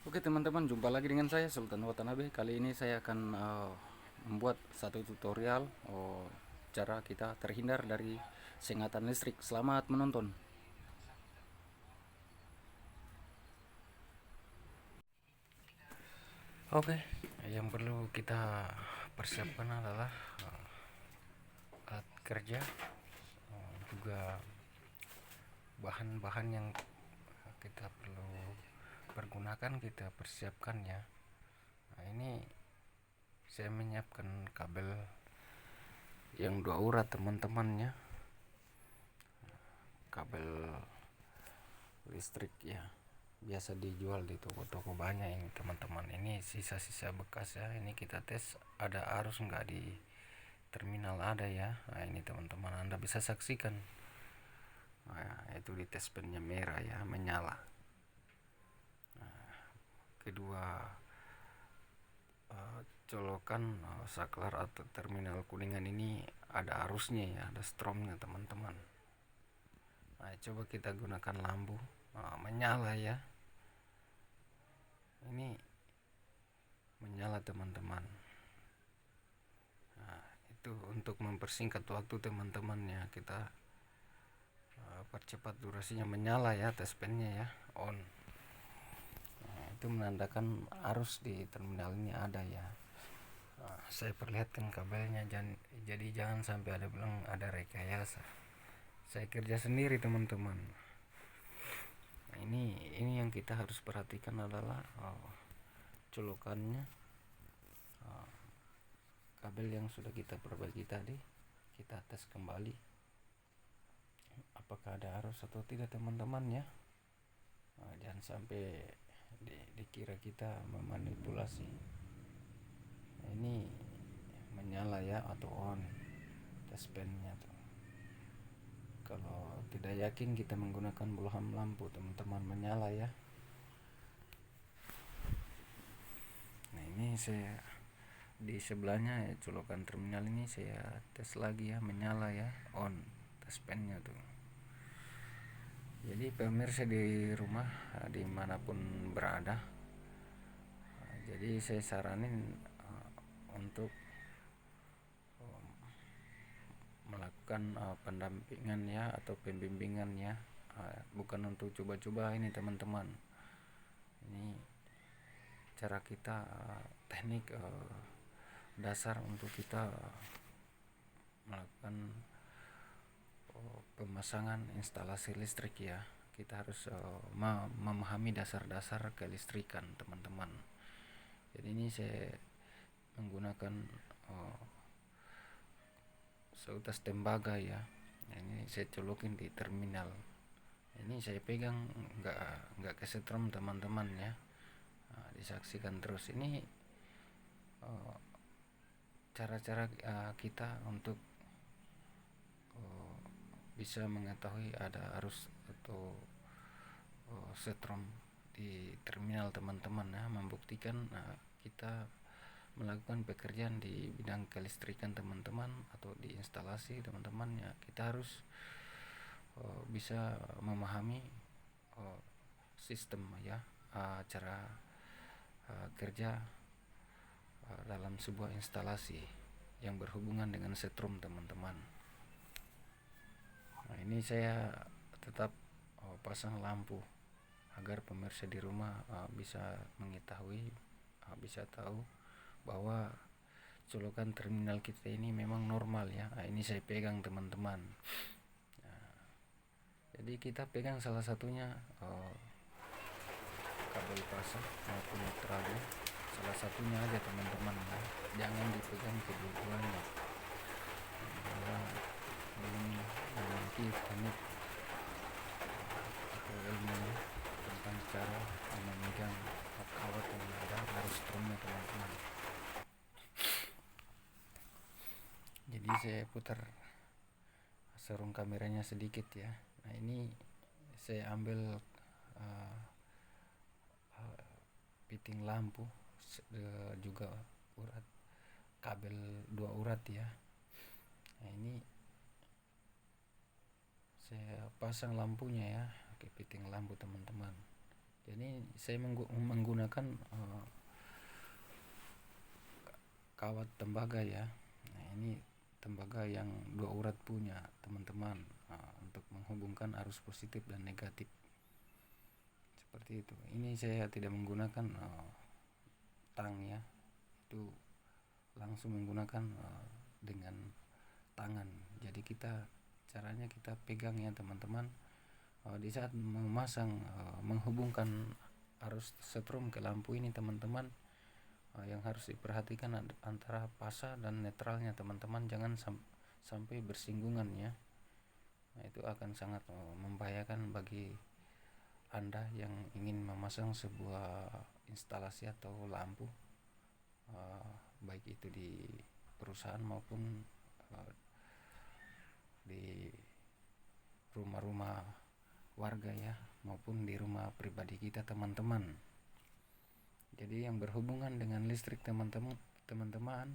Oke teman-teman, jumpa lagi dengan saya Sultan Watanabe. Kali ini saya akan membuat satu tutorial cara kita terhindar dari sengatan listrik. Selamat menonton. Oke, yang perlu kita persiapkan adalah alat kerja, juga bahan-bahan yang kita perlu pergunakan, kita persiapkan ya. Nah, ini saya menyiapkan kabel yang 2 urat teman-temannya, kabel listrik ya, biasa dijual di toko-toko banyak ini teman-teman. Ini sisa-sisa bekas ya, ini kita tes ada arus enggak di terminal, ada ya. Nah ini teman-teman, Anda bisa saksikan, nah, itu di tes pennya merah ya, menyala. Kedua, colokan saklar atau terminal kuningan ini ada arusnya ya, ada stromnya teman-teman. Nah coba kita gunakan lampu, menyala ya, ini menyala teman-teman. Nah itu untuk mempersingkat waktu teman-teman ya, kita percepat durasinya, menyala ya, tes pennya ya, on. Nah, itu menandakan arus di terminal ini ada ya. Nah, saya perlihatkan kabelnya, jadi jangan sampai ada bilang ada rekayasa. Saya kerja sendiri teman-teman. Nah, ini yang kita harus perhatikan adalah colokannya, kabel yang sudah kita perbaiki tadi, kita tes kembali apakah ada arus atau tidak teman-teman ya. Nah, jangan sampai dikira kita memanipulasi. Nah, ini menyala ya atau on, tes pennya tuh. Kalau tidak yakin, kita menggunakan bohlam lampu teman-teman, menyala ya. Nah ini saya di sebelahnya ya, colokan terminal ini saya tes lagi ya, menyala ya, on, tes pennya tuh. Jadi pemirsa di rumah, dimanapun berada, jadi saya saranin untuk melakukan pendampingan ya, atau pembimbingan ya, bukan untuk coba-coba ini teman-teman. Ini cara kita, teknik dasar untuk kita melakukan pemasangan instalasi listrik ya. Kita harus memahami dasar-dasar kelistrikan teman-teman. Jadi ini saya menggunakan seutas tembaga ya. Nah, ini saya colokin di terminal. Ini saya pegang, nggak kesetrum teman-teman ya. Nah, disaksikan terus. Ini cara-cara kita untuk bisa mengetahui ada arus atau setrum di terminal teman-teman ya, membuktikan kita melakukan pekerjaan di bidang kelistrikan teman-teman, atau di instalasi teman-teman ya. Kita harus bisa memahami sistem ya, cara kerja dalam sebuah instalasi yang berhubungan dengan setrum teman-teman. Nah ini saya tetap pasang lampu agar pemirsa di rumah bisa mengetahui, bisa tahu bahwa colokan terminal kita ini memang normal ya. Nah, ini saya pegang teman-teman. Nah, jadi kita pegang salah satunya kabel pasang maupun trabel, salah satunya aja teman-teman ya. Jangan dipegang kedua-duanya. Belum memiliki teknik atau ilmu tentang cara memegang kawat yang ada harus strumnya teman-teman. Jadi saya putar sarung kameranya sedikit ya. Nah ini saya ambil fitting lampu, juga urat kabel 2 urat ya. Nah ini saya pasang lampunya ya, oke, fitting lampu teman-teman. Jadi saya menggunakan kawat tembaga ya. Nah, ini tembaga yang 2 urat punya teman-teman, untuk menghubungkan arus positif dan negatif seperti itu. Ini saya tidak menggunakan tang ya, itu langsung menggunakan dengan tangan. Jadi caranya kita pegang ya teman-teman. Di saat menghubungkan arus setrum ke lampu ini teman-teman, yang harus diperhatikan antara fasa dan netralnya teman-teman, jangan sampai bersinggungan ya. Nah, itu akan sangat membahayakan bagi Anda yang ingin memasang sebuah instalasi atau lampu, baik itu di perusahaan maupun di rumah-rumah warga ya, maupun di rumah pribadi kita teman-teman. Jadi yang berhubungan dengan listrik teman-teman,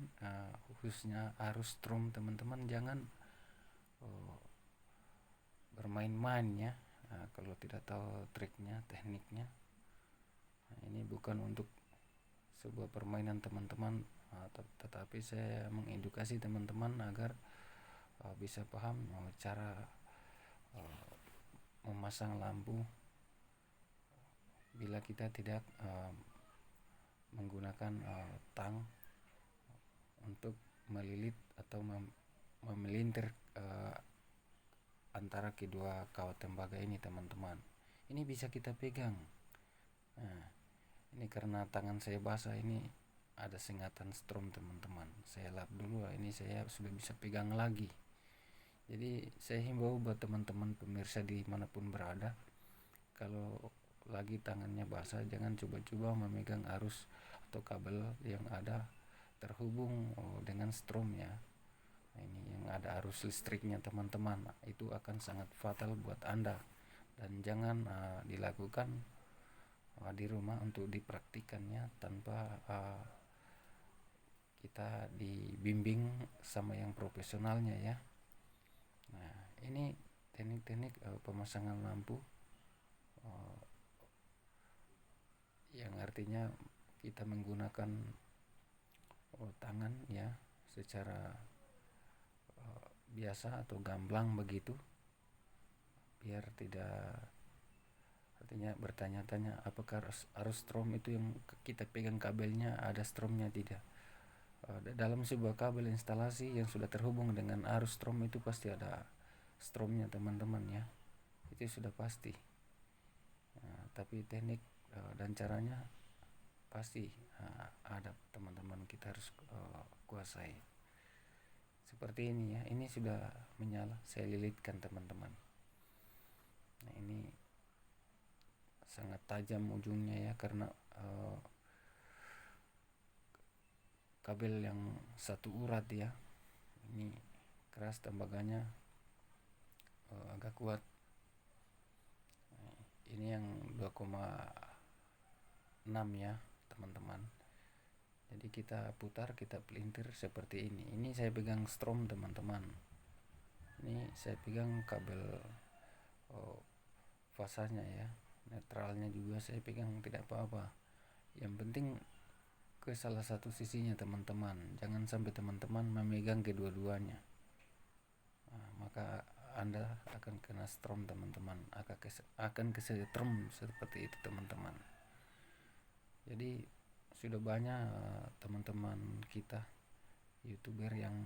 khususnya arus strom teman-teman, jangan bermain-main ya. Kalau tidak tahu triknya, tekniknya, ini bukan untuk sebuah permainan teman-teman, tetapi saya mengedukasi teman-teman agar bisa paham cara memasang lampu bila kita tidak menggunakan tang untuk melilit atau memelintir antara kedua kawat tembaga ini teman-teman. Ini bisa kita pegang. Nah, ini karena tangan saya basah, ini ada sengatan strom teman-teman. Saya lap dulu, ini saya sudah bisa pegang lagi. Jadi saya himbau buat teman-teman pemirsa dimanapun berada, kalau lagi tangannya basah jangan coba-coba memegang arus atau kabel yang ada terhubung dengan strom ya. Nah, ini yang ada arus listriknya teman-teman, itu akan sangat fatal buat Anda, dan jangan dilakukan di rumah untuk dipraktikannya tanpa kita dibimbing sama yang profesionalnya ya. Nah, ini teknik-teknik pemasangan lampu yang artinya kita menggunakan tangan ya secara biasa atau gamblang begitu, biar tidak, artinya bertanya-tanya apakah arus strom itu yang kita pegang kabelnya ada stromnya, tidak. Dalam sebuah kabel instalasi yang sudah terhubung dengan arus strom itu pasti ada stromnya teman-teman ya, itu sudah pasti. Tapi teknik dan caranya pasti ada teman-teman, kita harus kuasai. Seperti ini ya, ini sudah menyala, saya lilitkan teman-teman. Nah, ini sangat tajam ujungnya ya, karena kabel yang 1 urat ya, ini keras tembaganya, agak kuat. Ini yang 2,6 ya teman-teman. Jadi kita putar, kita pelintir seperti ini. Ini saya pegang strom teman-teman. Ini saya pegang kabel fasanya ya, netralnya juga saya pegang, tidak apa-apa. Yang penting ke salah satu sisinya teman-teman, jangan sampai teman-teman memegang kedua-duanya. Maka Anda akan kena strom teman-teman, akan kesetrum seperti itu teman-teman. Jadi sudah banyak teman-teman kita YouTuber yang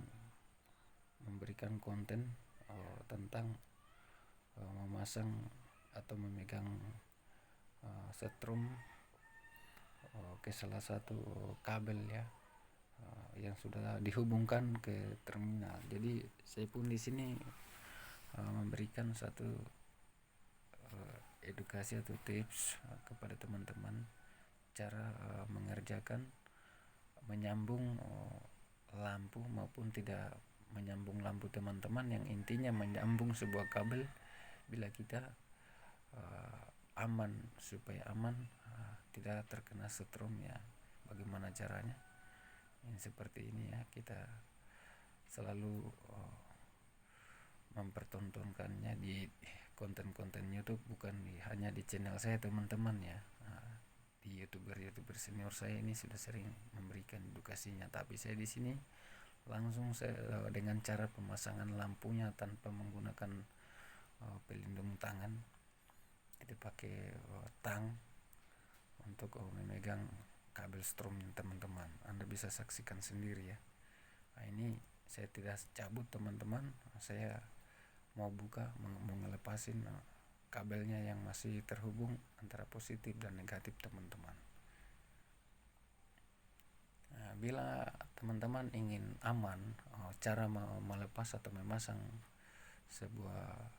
memberikan konten tentang memasang atau memegang setrum ke salah satu kabel ya, yang sudah dihubungkan ke terminal. Jadi saya pun di sini memberikan satu edukasi atau tips kepada teman-teman cara mengerjakan menyambung lampu maupun tidak menyambung lampu teman-teman, yang intinya menyambung sebuah kabel bila kita aman, supaya aman tidak terkena setrum ya. Bagaimana caranya? Yang seperti ini ya, kita selalu mempertontonkannya di konten-konten YouTube, bukan hanya di channel saya teman-teman ya. di youtuber senior saya ini sudah sering memberikan edukasinya, tapi saya di sini langsung saya dengan cara pemasangan lampunya tanpa menggunakan pelindung tangan. Kita pakai tang untuk memegang kabel strom teman-teman. Anda bisa saksikan sendiri ya. Nah, ini saya tidak cabut teman-teman, saya mau buka, mau ngelepasin kabelnya yang masih terhubung antara positif dan negatif teman-teman. Nah, bila teman-teman ingin aman cara melepas atau memasang sebuah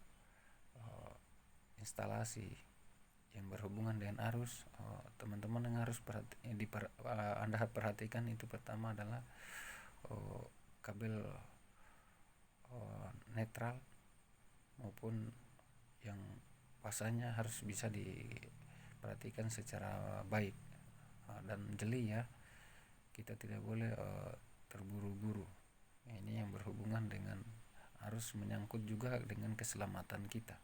instalasi yang berhubungan dengan arus, teman-teman yang harus Anda perhatikan itu pertama adalah kabel netral maupun yang pasanya harus bisa diperhatikan secara baik dan jeli ya. Kita tidak boleh terburu-buru. Ini yang berhubungan dengan harus menyangkut juga dengan keselamatan kita.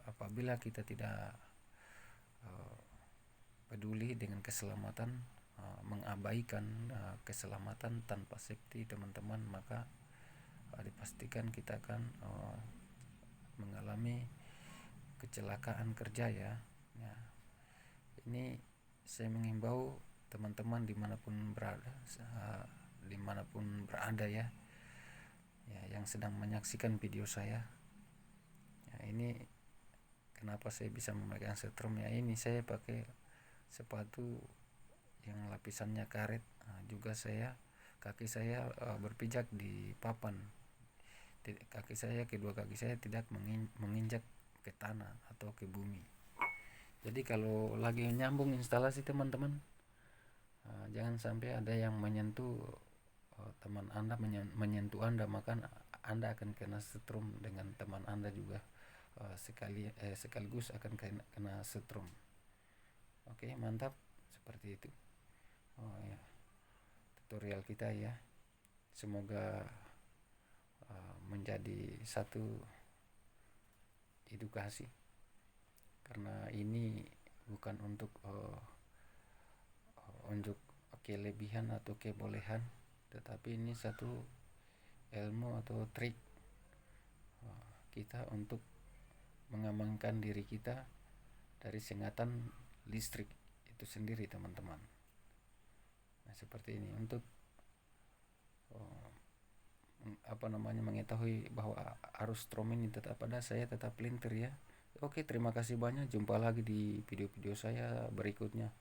Apabila kita tidak peduli dengan keselamatan, mengabaikan keselamatan tanpa safety teman-teman, maka dipastikan kita akan mengalami kecelakaan kerja ya. Ini saya mengimbau teman-teman dimanapun berada ya, yang sedang menyaksikan video saya. Ini kenapa saya bisa memegang setrum ya, ini saya pakai sepatu yang lapisannya karet. Juga kaki saya berpijak di papan. Kedua kaki saya tidak menginjak ke tanah atau ke bumi. Jadi kalau lagi nyambung instalasi teman-teman, jangan sampai ada yang menyentuh teman Anda, menyentuh Anda, maka Anda akan kena setrum dengan teman Anda juga, sekaligus akan kena setrum. Oke, mantap, seperti itu ya tutorial kita ya. Semoga menjadi satu edukasi, karena ini bukan untuk kelebihan atau kebolehan, tetapi ini satu ilmu atau trik kita untuk mengamankan diri kita dari sengatan listrik itu sendiri teman-teman. Nah, seperti ini untuk mengetahui bahwa arus strom ini tetap ada, saya tetap lintir ya. Oke, terima kasih banyak, jumpa lagi di video-video saya berikutnya.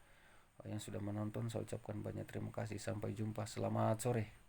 Yang sudah menonton saya ucapkan banyak terima kasih, sampai jumpa, selamat sore.